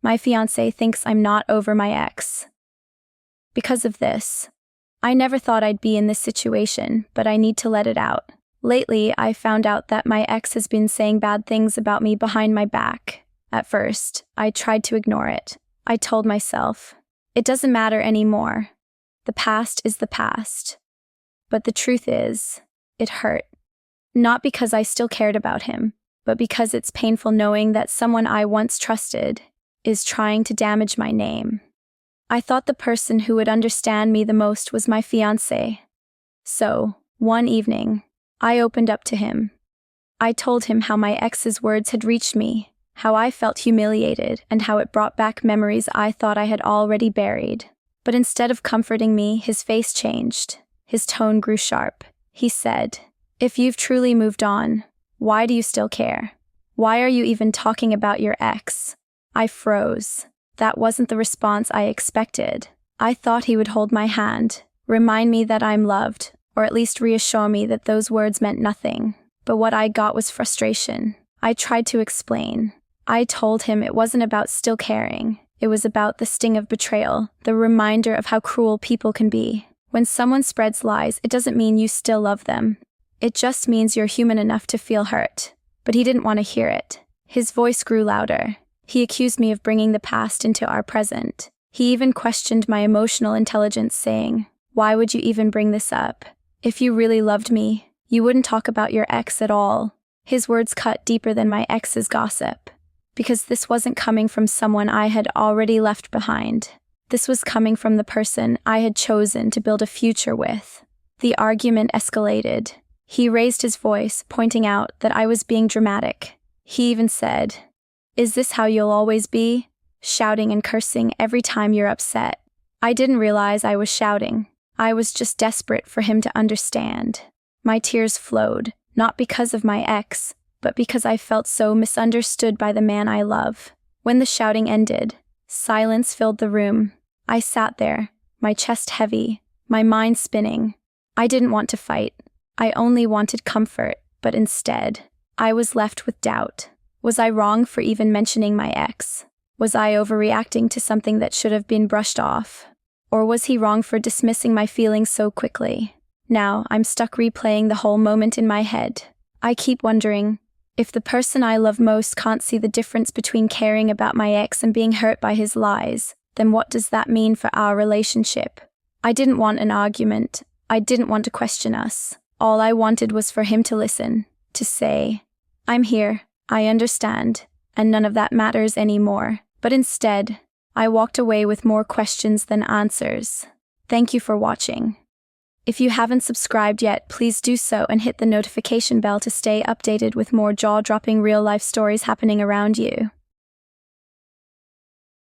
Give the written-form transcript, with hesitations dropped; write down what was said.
My fiancé thinks I'm not over my ex. Because of this, I never thought I'd be in this situation, but I need to let it out. Lately, I found out that my ex has been saying bad things about me behind my back. At first, I tried to ignore it. I told myself, it doesn't matter anymore. The past is the past. But the truth is, it hurt. Not because I still cared about him, but because it's painful knowing that someone I once trusted is trying to damage my name. I thought the person who would understand me the most was my fiancé. So, one evening, I opened up to him. I told him how my ex's words had reached me, how I felt humiliated, and how it brought back memories I thought I had already buried. But instead of comforting me, his face changed. His tone grew sharp. He said, "If you've truly moved on, why do you still care? Why are you even talking about your ex?" I froze. That wasn't the response I expected. I thought he would hold my hand, remind me that I'm loved, or at least reassure me that those words meant nothing. But what I got was frustration. I tried to explain. I told him it wasn't about still caring. It was about the sting of betrayal, the reminder of how cruel people can be. When someone spreads lies, it doesn't mean you still love them. It just means you're human enough to feel hurt. But he didn't want to hear it. His voice grew louder. He accused me of bringing the past into our present. He even questioned my emotional intelligence, saying, "Why would you even bring this up? If you really loved me, you wouldn't talk about your ex at all." His words cut deeper than my ex's gossip. Because this wasn't coming from someone I had already left behind. This was coming from the person I had chosen to build a future with. The argument escalated. He raised his voice, pointing out that I was being dramatic. He even said, "Is this how you'll always be? Shouting and cursing every time you're upset." I didn't realize I was shouting. I was just desperate for him to understand. My tears flowed, not because of my ex, but because I felt so misunderstood by the man I love. When the shouting ended, silence filled the room. I sat there, my chest heavy, my mind spinning. I didn't want to fight. I only wanted comfort, but instead, I was left with doubt. Was I wrong for even mentioning my ex? Was I overreacting to something that should have been brushed off? Or was he wrong for dismissing my feelings so quickly? Now, I'm stuck replaying the whole moment in my head. I keep wondering, if the person I love most can't see the difference between caring about my ex and being hurt by his lies, then what does that mean for our relationship? I didn't want an argument. I didn't want to question us. All I wanted was for him to listen, to say, "I'm here, I understand," and none of that matters anymore. But instead, I walked away with more questions than answers. Thank you for watching. If you haven't subscribed yet, please do so and hit the notification bell to stay updated with more jaw-dropping real-life stories happening around you.